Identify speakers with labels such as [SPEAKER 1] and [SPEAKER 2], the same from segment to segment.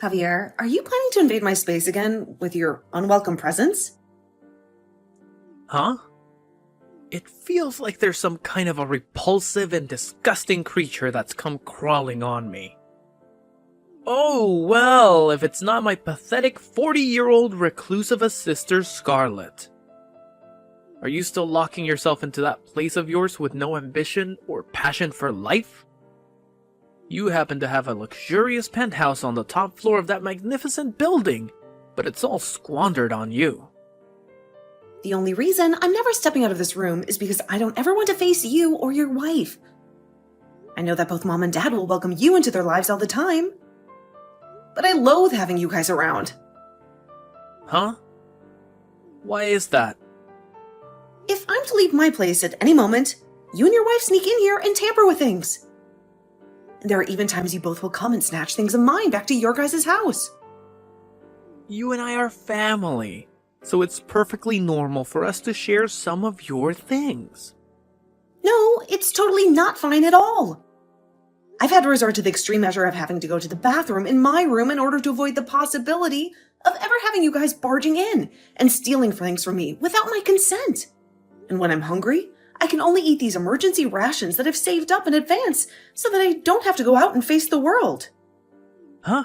[SPEAKER 1] Javier, are you planning to invade my space again with your unwelcome presence?
[SPEAKER 2] Huh? It feels like there's some kind of a repulsive and disgusting creature that's come crawling on me. Oh, well, if it's not my pathetic 40-year-old reclusive sister, Scarlet. Are you still locking yourself into that place of yours with no ambition or passion for life? You happen to have a luxurious penthouse on the top floor of that magnificent building, but it's all squandered on you.
[SPEAKER 1] The only reason I'm never stepping out of this room is because I don't ever want to face you or your wife. I know that both Mom and Dad will welcome you into their lives all the time, but I loathe having you guys around.
[SPEAKER 2] Huh? Why is that?
[SPEAKER 1] If I'm to leave my place at any moment, you and your wife sneak in here and tamper with things. There are even times you both will come and snatch things of mine back to your guys' house.
[SPEAKER 2] You and I are family, so it's perfectly normal for us to share some of your things.
[SPEAKER 1] No, it's totally not fine at all. I've had to resort to the extreme measure of having to go to the bathroom in my room in order to avoid the possibility of ever having you guys barging in and stealing things from me without my consent. And when I'm hungry, I can only eat these emergency rations that I've saved up in advance so that I don't have to go out and face the world.
[SPEAKER 2] Huh?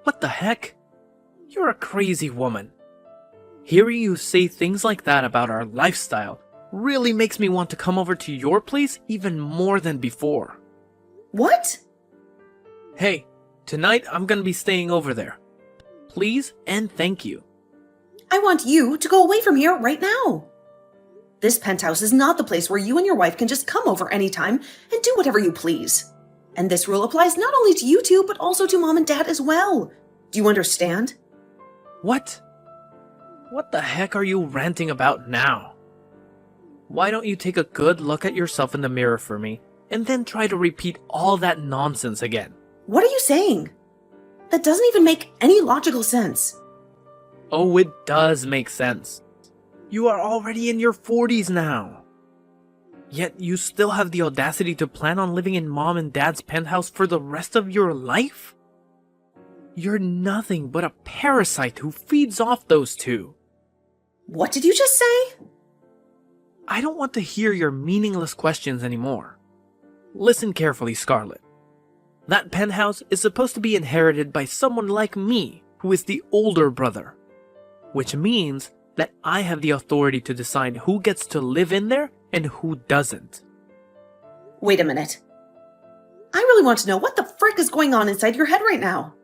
[SPEAKER 2] What the heck? You're a crazy woman. Hearing you say things like that about our lifestyle really makes me want to come over to your place even more than before.
[SPEAKER 1] What?
[SPEAKER 2] Hey, tonight I'm gonna be staying over there. Please and thank you.
[SPEAKER 1] I want you to go away from here right now. This penthouse is not the place where you and your wife can just come over anytime and do whatever you please. And this rule applies not only to you two, but also to Mom and Dad as well. Do you understand?
[SPEAKER 2] What? What the heck are you ranting about now? Why don't you take a good look at yourself in the mirror for me, and then try to repeat all that nonsense again?
[SPEAKER 1] What are you saying? That doesn't even make any logical sense.
[SPEAKER 2] Oh, it does make sense. You are already in your 40s now. Yet you still have the audacity to plan on living in Mom and Dad's penthouse for the rest of your life? You're nothing but a parasite who feeds off those two.
[SPEAKER 1] What did you just say?
[SPEAKER 2] I don't want to hear your meaningless questions anymore. Listen carefully, Scarlet. That penthouse is supposed to be inherited by someone like me, who is the older brother. Which means that I have the authority to decide who gets to live in there and who doesn't.
[SPEAKER 1] Wait a minute. I really want to know what the frick is going on inside your head right now.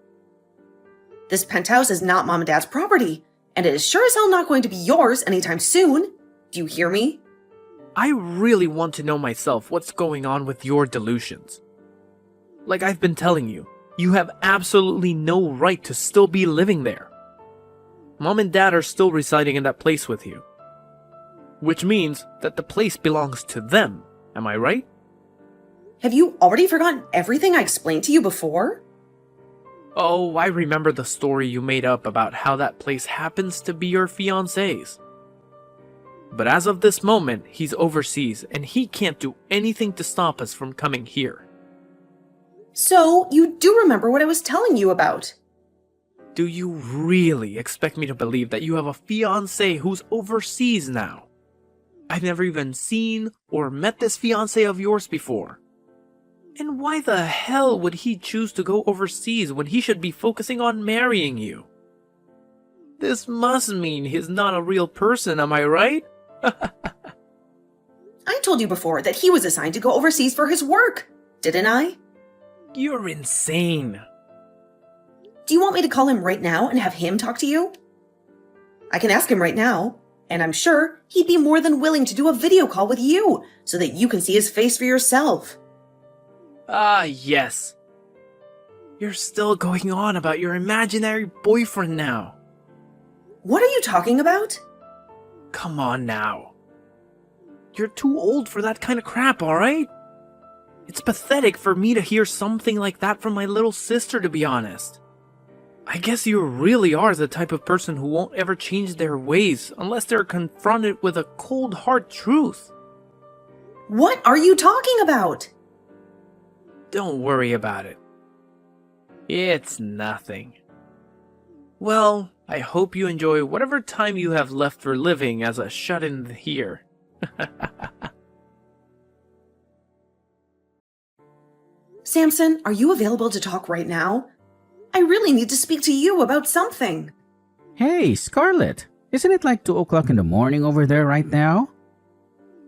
[SPEAKER 1] This penthouse is not Mom and Dad's property, and it is sure as hell not going to be yours anytime soon. Do you hear me?
[SPEAKER 2] I really want to know myself what's going on with your delusions. Like I've been telling you, you have absolutely no right to still be living there. Mom and Dad are still residing in that place with you. Which means that the place belongs to them, am I right?
[SPEAKER 1] Have you already forgotten everything I explained to you before?
[SPEAKER 2] Oh, I remember the story you made up about how that place happens to be your fiancé's. But as of this moment, he's overseas and he can't do anything to stop us from coming here.
[SPEAKER 1] So, you do remember what I was telling you about?
[SPEAKER 2] Do you really expect me to believe that you have a fiancé who's overseas now? I've never even seen or met this fiancé of yours before. And why the hell would he choose to go overseas when he should be focusing on marrying you? This must mean he's not a real person, am I right?
[SPEAKER 1] I told you before that he was assigned to go overseas for his work, didn't I?
[SPEAKER 2] You're insane.
[SPEAKER 1] Do you want me to call him right now and have him talk to you? I can ask him right now, and I'm sure he'd be more than willing to do a video call with you so that you can see his face for yourself.
[SPEAKER 2] Ah, yes. You're still going on about your imaginary boyfriend now.
[SPEAKER 1] What are you talking about?
[SPEAKER 2] Come on now. You're too old for that kind of crap, alright? It's pathetic for me to hear something like that from my little sister, to be honest. I guess you really are the type of person who won't ever change their ways unless they're confronted with a cold hard truth.
[SPEAKER 1] What are you talking about?
[SPEAKER 2] Don't worry about it. It's nothing. Well, I hope you enjoy whatever time you have left for living as a shut-in here.
[SPEAKER 1] Samson, are you available to talk right now? I really need to speak to you about something.
[SPEAKER 3] Hey, Scarlett, isn't it like 2 o'clock in the morning over there right now?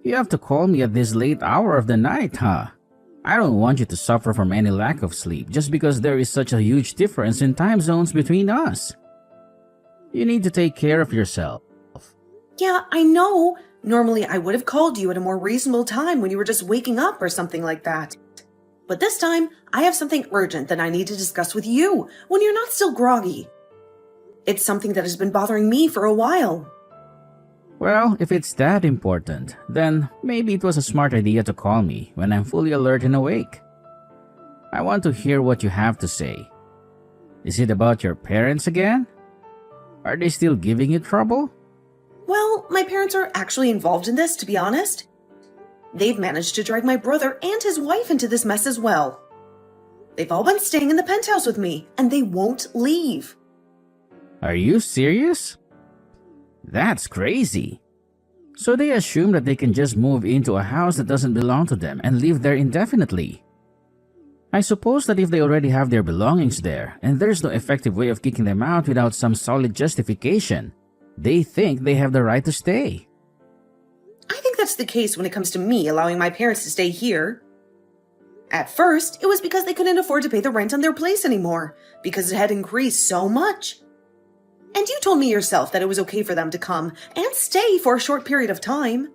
[SPEAKER 3] You have to call me at this late hour of the night, huh? I don't want you to suffer from any lack of sleep just because there is such a huge difference in time zones between us. You need to take care of yourself.
[SPEAKER 1] Yeah, I know. Normally I would have called you at a more reasonable time when you were just waking up or something like that. But this time, I have something urgent that I need to discuss with you when you're not still groggy. It's something that has been bothering me for a while.
[SPEAKER 3] Well, if it's that important, then maybe it was a smart idea to call me when I'm fully alert and awake. I want to hear what you have to say. Is it about your parents again? Are they still giving you trouble?
[SPEAKER 1] Well, my parents are actually involved in this, to be honest. They've managed to drag my brother and his wife into this mess as well. They've all been staying in the penthouse with me, and they won't leave.
[SPEAKER 3] Are you serious? That's crazy. So they assume that they can just move into a house that doesn't belong to them and live there indefinitely. I suppose that if they already have their belongings there and there's no effective way of kicking them out without some solid justification, they think they have the right to stay.
[SPEAKER 1] I think that's the case when it comes to me allowing my parents to stay here. At first, it was because they couldn't afford to pay the rent on their place anymore, because it had increased so much. And you told me yourself that it was okay for them to come and stay for a short period of time.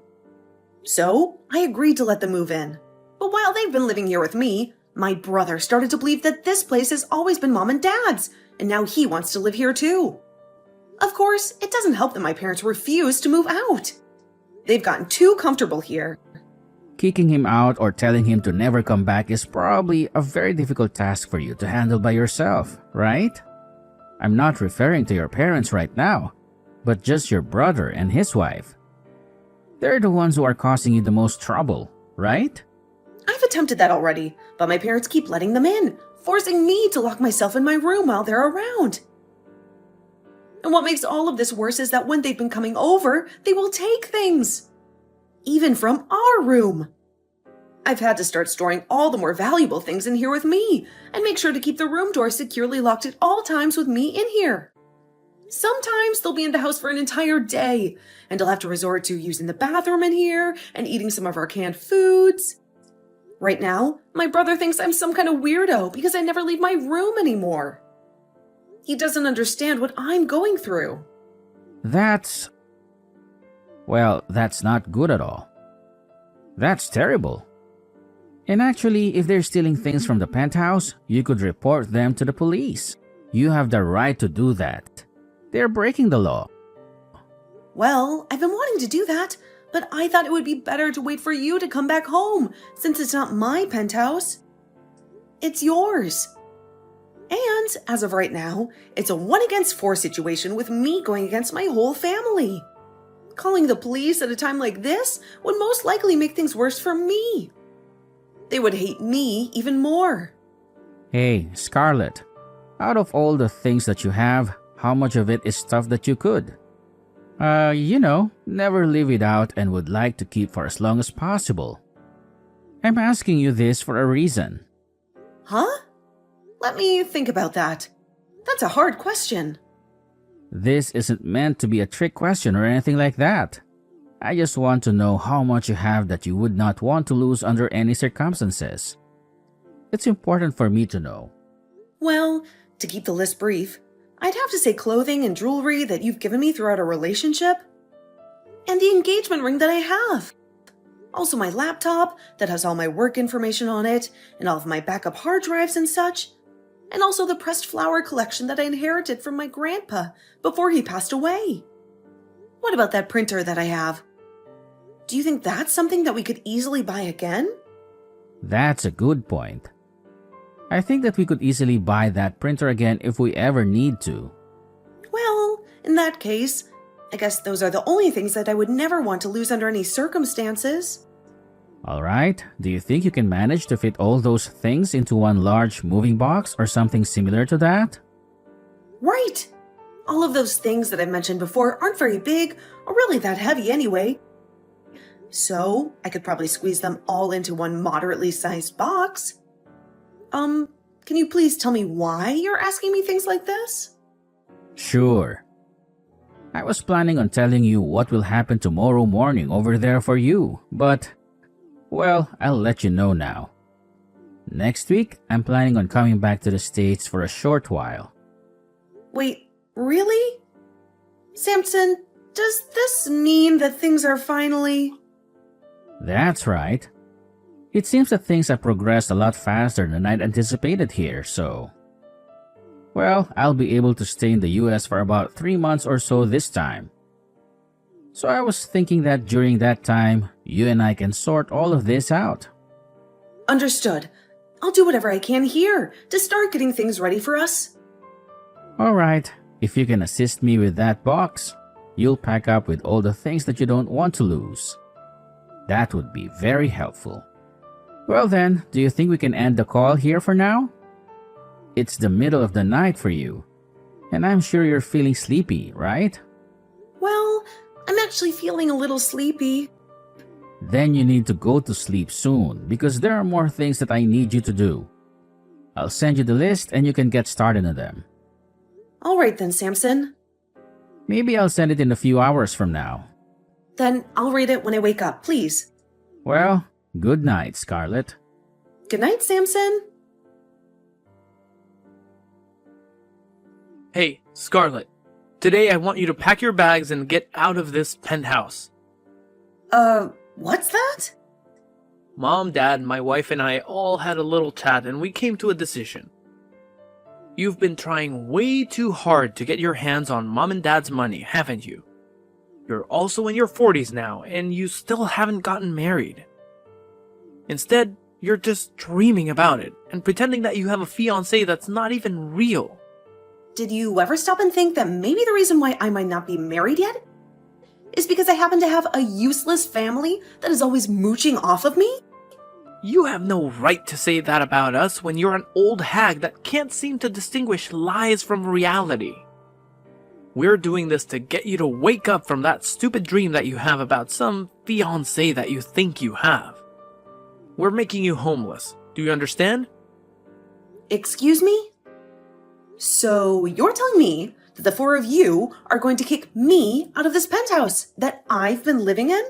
[SPEAKER 1] So, I agreed to let them move in. But while they've been living here with me, my brother started to believe that this place has always been Mom and Dad's, and now he wants to live here too. Of course, it doesn't help that my parents refuse to move out. They've gotten too comfortable here.
[SPEAKER 3] Kicking him out or telling him to never come back is probably a very difficult task for you to handle by yourself, right? I'm not referring to your parents right now, but just your brother and his wife. They're the ones who are causing you the most trouble, right?
[SPEAKER 1] I've attempted that already, but my parents keep letting them in, forcing me to lock myself in my room while they're around. And what makes all of this worse is that when they've been coming over, they will take things. Even from our room. I've had to start storing all the more valuable things in here with me, and make sure to keep the room door securely locked at all times with me in here. Sometimes they'll be in the house for an entire day, and I'll have to resort to using the bathroom in here and eating some of our canned foods. Right now, my brother thinks I'm some kind of weirdo because I never leave my room anymore. He doesn't understand what I'm going through.
[SPEAKER 3] That's not good at all. That's terrible. And actually, if they're stealing things from the penthouse, you could report them to the police. You have the right to do that. They're breaking the law.
[SPEAKER 1] Well, I've been wanting to do that, but I thought it would be better to wait for you to come back home, since it's not my penthouse. It's yours. And, as of right now, it's a 1-against-4 situation with me going against my whole family. Calling the police at a time like this would most likely make things worse for me. They would hate me even more.
[SPEAKER 3] Hey, Scarlett, out of all the things that you have, how much of it is stuff that you could? Never leave it out and would like to keep for as long as possible. I'm asking you this for a reason.
[SPEAKER 1] Huh? Let me think about that. That's a hard question.
[SPEAKER 3] This isn't meant to be a trick question or anything like that. I just want to know how much you have that you would not want to lose under any circumstances. It's important for me to know.
[SPEAKER 1] Well, to keep the list brief, I'd have to say clothing and jewelry that you've given me throughout our relationship, and the engagement ring that I have. Also my laptop that has all my work information on it, and all of my backup hard drives and such, and also the pressed flower collection that I inherited from my grandpa before he passed away. What about that printer that I have? Do you think that's something that we could easily buy again?
[SPEAKER 3] That's a good point. I think that we could easily buy that printer again if we ever need to.
[SPEAKER 1] Well, in that case, I guess those are the only things that I would never want to lose under any circumstances.
[SPEAKER 3] Alright, do you think you can manage to fit all those things into one large moving box or something similar to that?
[SPEAKER 1] Right! All of those things that I mentioned before aren't very big or really that heavy anyway. So I could probably squeeze them all into one moderately sized box. Can you please tell me why you're asking me things like this?
[SPEAKER 3] Sure. I was planning on telling you what will happen tomorrow morning over there for you, but, well, I'll let you know now. Next week, I'm planning on coming back to the States for a short while.
[SPEAKER 1] Wait, really? Samson, does this mean that things are finally...
[SPEAKER 3] That's right. It seems that things have progressed a lot faster than I'd anticipated here, so... Well, I'll be able to stay in the US for about 3 months or so this time. So I was thinking that during that time, you and I can sort all of this out.
[SPEAKER 1] Understood. I'll do whatever I can here to start getting things ready for us.
[SPEAKER 3] Alright, if you can assist me with that box, you'll pack up with all the things that you don't want to lose. That would be very helpful. Well then, do you think we can end the call here for now? It's the middle of the night for you, and I'm sure you're feeling sleepy, right?
[SPEAKER 1] Well, I'm actually feeling a little sleepy.
[SPEAKER 3] Then you need to go to sleep soon because there are more things that I need you to do. I'll send you the list and you can get started on them.
[SPEAKER 1] All right then, Samson.
[SPEAKER 3] Maybe I'll send it in a few hours from now.
[SPEAKER 1] Then I'll read it when I wake up, please.
[SPEAKER 3] Well, good night, Scarlett.
[SPEAKER 1] Good night, Samson.
[SPEAKER 2] Hey, Scarlett. Today I want you to pack your bags and get out of this penthouse.
[SPEAKER 1] What's that?
[SPEAKER 2] Mom, Dad, my wife, and I all had a little chat and we came to a decision. You've been trying way too hard to get your hands on Mom and Dad's money, haven't you? You're also in your 40s now, and you still haven't gotten married. Instead, you're just dreaming about it and pretending that you have a fiancé that's not even real.
[SPEAKER 1] Did you ever stop and think that maybe the reason why I might not be married yet is because I happen to have a useless family that is always mooching off of me?
[SPEAKER 2] You have no right to say that about us when you're an old hag that can't seem to distinguish lies from reality. We're doing this to get you to wake up from that stupid dream that you have about some fiancé that you think you have. We're making you homeless. Do you understand?
[SPEAKER 1] Excuse me? So you're telling me that the four of you are going to kick me out of this penthouse that I've been living in?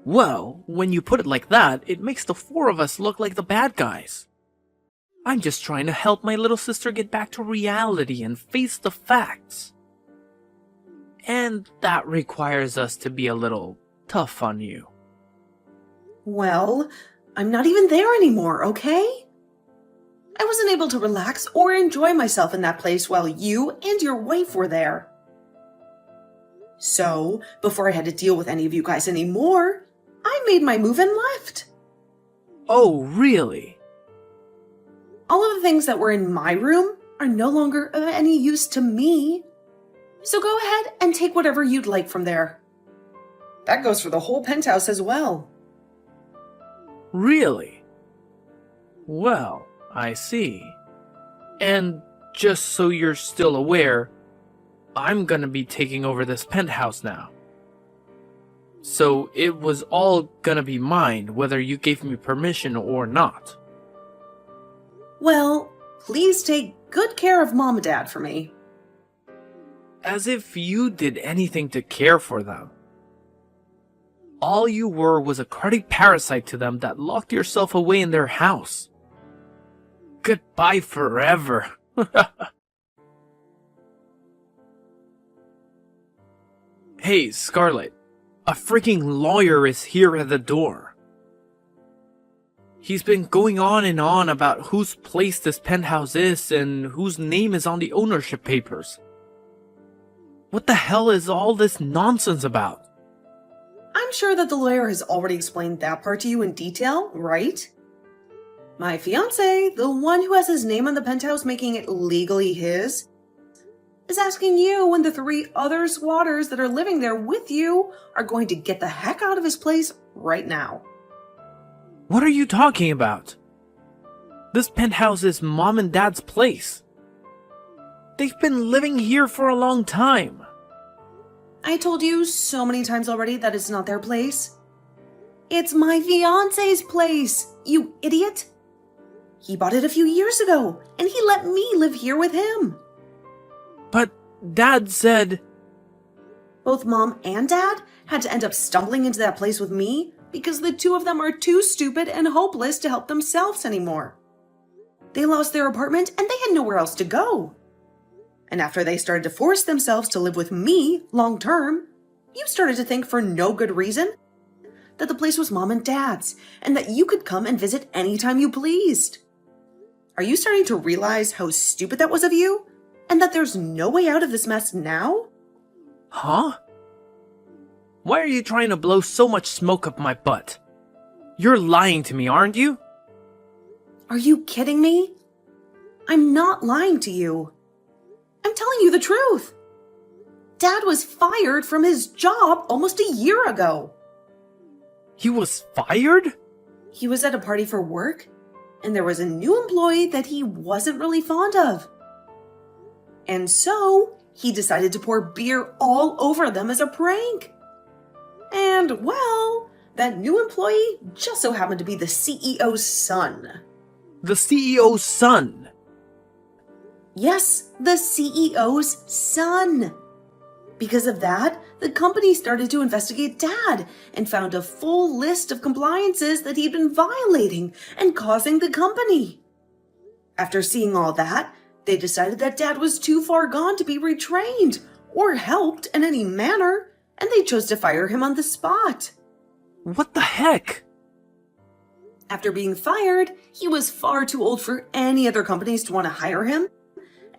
[SPEAKER 2] Well, when you put it like that, it makes the four of us look like the bad guys. I'm just trying to help my little sister get back to reality and face the facts. And that requires us to be a little tough on you.
[SPEAKER 1] Well, I'm not even there anymore, okay? I wasn't able to relax or enjoy myself in that place while you and your wife were there. So, before I had to deal with any of you guys anymore, I made my move and left.
[SPEAKER 2] Oh, really?
[SPEAKER 1] All of the things that were in my room are no longer of any use to me. So go ahead and take whatever you'd like from there. That goes for the whole penthouse as well.
[SPEAKER 2] Really? Well, I see. And just so you're still aware, I'm gonna be taking over this penthouse now. So it was all gonna be mine, whether you gave me permission or not.
[SPEAKER 1] Well, please take good care of Mom and Dad for me.
[SPEAKER 2] As if you did anything to care for them. All you were was a cruddy parasite to them that locked yourself away in their house. Goodbye forever. Hey, Scarlett. A freaking lawyer is here at the door. He's been going on and on about whose place this penthouse is and whose name is on the ownership papers. What the hell is all this nonsense about?
[SPEAKER 1] I'm sure that the lawyer has already explained that part to you in detail, right? My fiancé, the one who has his name on the penthouse making it legally his, is asking you and the 3 other squatters that are living there with you are going to get the heck out of his place right now.
[SPEAKER 2] What are you talking about? This penthouse is Mom and Dad's place. They've been living here for a long time.
[SPEAKER 1] I told you so many times already that it's not their place. It's my fiance's place, you idiot. He bought it a few years ago, and he let me live here with him.
[SPEAKER 2] But Dad said...
[SPEAKER 1] Both Mom and Dad had to end up stumbling into that place with me because the two of them are too stupid and hopeless to help themselves anymore. They lost their apartment and they had nowhere else to go. And after they started to force themselves to live with me long term, you started to think for no good reason that the place was Mom and Dad's and that you could come and visit anytime you pleased. Are you starting to realize how stupid that was of you and that there's no way out of this mess now?
[SPEAKER 2] Huh? Why are you trying to blow so much smoke up my butt? You're lying to me, aren't you?
[SPEAKER 1] Are you kidding me? I'm not lying to you. I'm telling you the truth. Dad was fired from his job almost a year ago.
[SPEAKER 2] He was fired?
[SPEAKER 1] He was at a party for work, and there was a new employee that he wasn't really fond of. And so, he decided to pour beer all over them as a prank. And, well, that new employee just so happened to be the CEO's son.
[SPEAKER 2] The CEO's son?
[SPEAKER 1] Yes, the CEO's son. Because of that, the company started to investigate Dad and found a full list of compliances that he'd been violating and causing the company. After seeing all that, they decided that Dad was too far gone to be retrained or helped in any manner, and they chose to fire him on the spot.
[SPEAKER 2] What the heck?
[SPEAKER 1] After being fired, he was far too old for any other companies to want to hire him,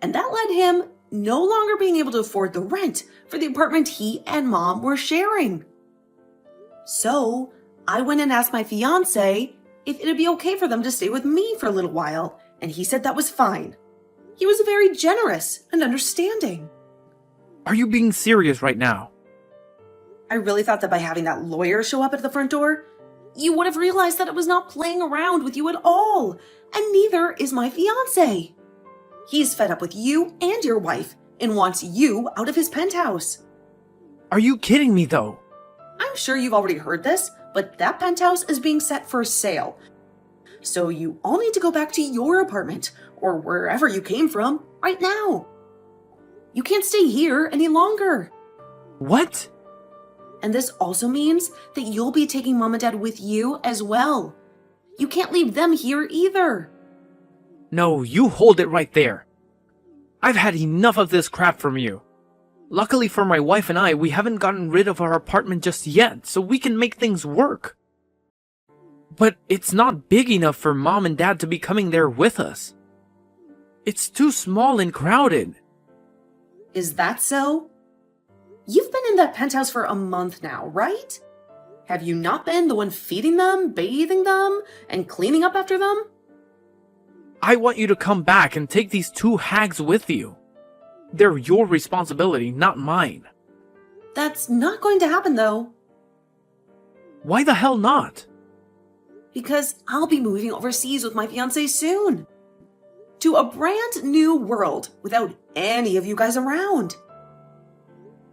[SPEAKER 1] and that led him no longer being able to afford the rent for the apartment he and Mom were sharing. So, I went and asked my fiance if it'd be okay for them to stay with me for a little while, and he said that was fine. He was very generous and understanding.
[SPEAKER 2] Are you being serious right now?
[SPEAKER 1] I really thought that by having that lawyer show up at the front door, you would have realized that it was not playing around with you at all, and neither is my fiance. He's fed up with you and your wife and wants you out of his penthouse.
[SPEAKER 2] Are you kidding me though?
[SPEAKER 1] I'm sure you've already heard this, but that penthouse is being set for sale. So you all need to go back to your apartment or wherever you came from right now. You can't stay here any longer.
[SPEAKER 2] What?
[SPEAKER 1] And this also means that you'll be taking Mom and Dad with you as well. You can't leave them here either.
[SPEAKER 2] No, you hold it right there. I've had enough of this crap from you. Luckily for my wife and I, we haven't gotten rid of our apartment just yet, so we can make things work. But it's not big enough for Mom and Dad to be coming there with us. It's too small and crowded.
[SPEAKER 1] Is that so? You've been in that penthouse for a month now, right? Have you not been the one feeding them, bathing them, and cleaning up after them?
[SPEAKER 2] I want you to come back and take these two hags with you. They're your responsibility, not mine.
[SPEAKER 1] That's not going to happen, though.
[SPEAKER 2] Why the hell not?
[SPEAKER 1] Because I'll be moving overseas with my fiancé soon. To a brand new world without any of you guys around.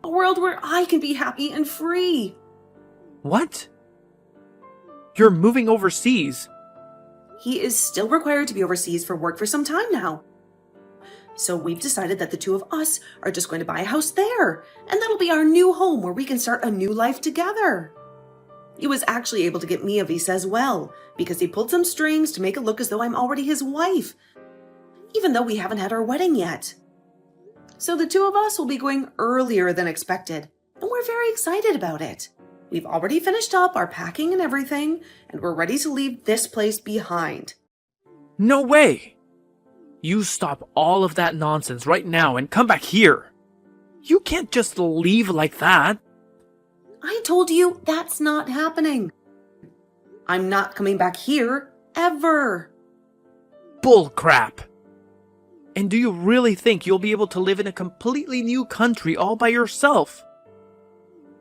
[SPEAKER 1] A world where I can be happy and free.
[SPEAKER 2] What? You're moving overseas?
[SPEAKER 1] He is still required to be overseas for work for some time now. So we've decided that the two of us are just going to buy a house there, and that'll be our new home where we can start a new life together. He was actually able to get me a visa as well, because he pulled some strings to make it look as though I'm already his wife, even though we haven't had our wedding yet. So the two of us will be going earlier than expected, and we're very excited about it. We've already finished up our packing and everything, and we're ready to leave this place behind.
[SPEAKER 2] No way! You stop all of that nonsense right now and come back here. You can't just leave like that.
[SPEAKER 1] I told you that's not happening. I'm not coming back here, ever.
[SPEAKER 2] Bull crap. And do you really think you'll be able to live in a completely new country all by yourself?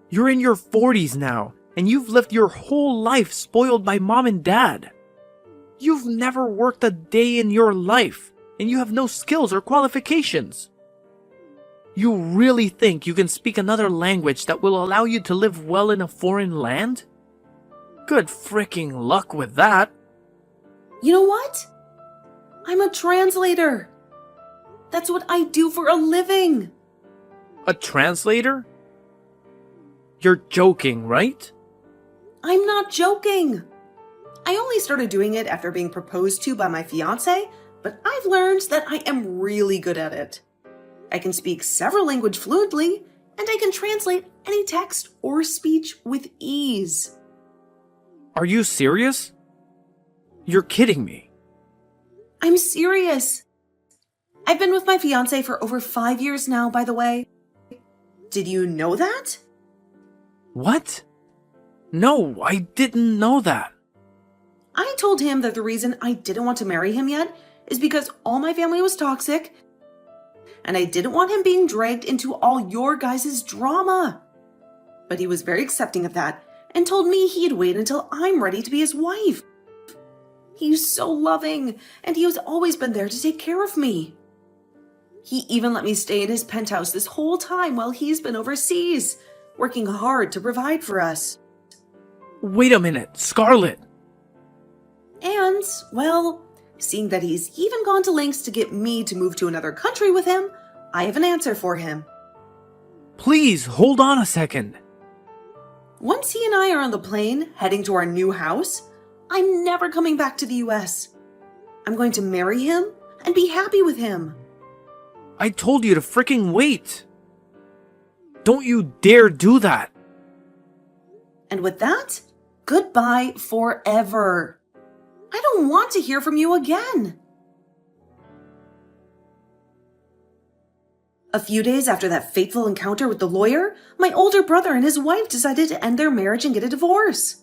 [SPEAKER 2] You're in your 40s now, and you've lived your whole life spoiled by Mom and Dad. You've never worked a day in your life, and you have no skills or qualifications. You really think you can speak another language that will allow you to live well in a foreign land? Good fricking luck with that.
[SPEAKER 1] You know what? I'm a translator. That's what I do for a living.
[SPEAKER 2] A translator? You're joking, right?
[SPEAKER 1] I'm not joking. I only started doing it after being proposed to by my fiancé, but I've learned that I am really good at it. I can speak several languages fluently, and I can translate any text or speech with ease.
[SPEAKER 2] Are you serious? You're kidding me.
[SPEAKER 1] I'm serious. I've been with my fiancé for over 5 years now, by the way. Did you know that?
[SPEAKER 2] What? No, I didn't know that.
[SPEAKER 1] I told him that the reason I didn't want to marry him yet is because all my family was toxic, and I didn't want him being dragged into all your guys' drama. But he was very accepting of that and told me he'd wait until I'm ready to be his wife. He's so loving, and he has always been there to take care of me. He even let me stay in his penthouse this whole time while he's been overseas, working hard to provide for us.
[SPEAKER 2] Wait a minute, Scarlett.
[SPEAKER 1] And, well, seeing that he's even gone to lengths to get me to move to another country with him, I have an answer for him.
[SPEAKER 2] Please, hold on a second.
[SPEAKER 1] Once he and I are on the plane heading to our new house, I'm never coming back to the US. I'm going to marry him and be happy with him.
[SPEAKER 2] I told you to fricking wait. Don't you dare do that.
[SPEAKER 1] And with that, goodbye forever. I don't want to hear from you again. A few days after that fateful encounter with the lawyer, my older brother and his wife decided to end their marriage and get a divorce.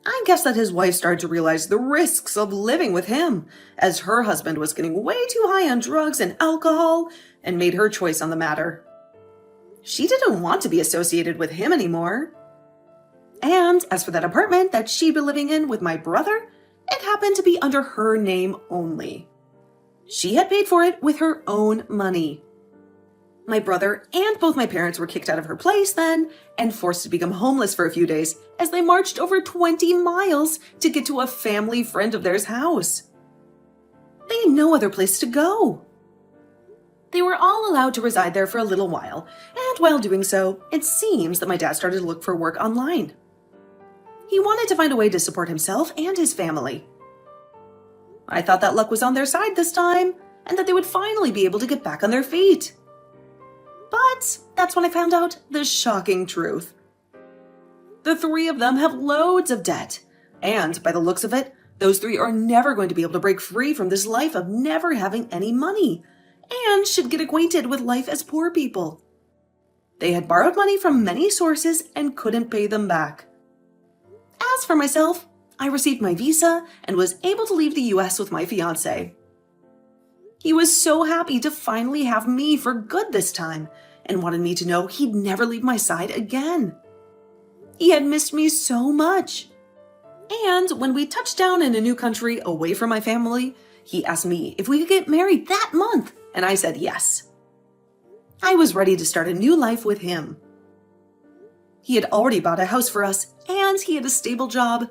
[SPEAKER 1] I guess that his wife started to realize the risks of living with him, as her husband was getting way too high on drugs and alcohol, and made her choice on the matter. She didn't want to be associated with him anymore. And as for that apartment that she'd been living in with my brother, it happened to be under her name only. She had paid for it with her own money. My brother and both my parents were kicked out of her place then and forced to become homeless for a few days as they marched over 20 miles to get to a family friend of theirs' house. They had no other place to go. They were all allowed to reside there for a little while, and while doing so, it seems that my dad started to look for work online. He wanted to find a way to support himself and his family. I thought that luck was on their side this time, and that they would finally be able to get back on their feet. But that's when I found out the shocking truth. The three of them have loads of debt, and by the looks of it, those three are never going to be able to break free from this life of never having any money, and should get acquainted with life as poor people. They had borrowed money from many sources and couldn't pay them back. As for myself, I received my visa and was able to leave the US with my fiancé. He was so happy to finally have me for good this time and wanted me to know he'd never leave my side again. He had missed me so much. And when we touched down in a new country away from my family, he asked me if we could get married that month, and I said yes. I was ready to start a new life with him. He had already bought a house for us, and he had a stable job.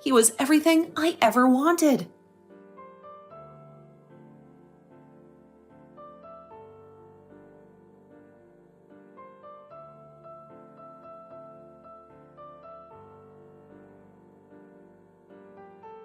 [SPEAKER 1] He was everything I ever wanted.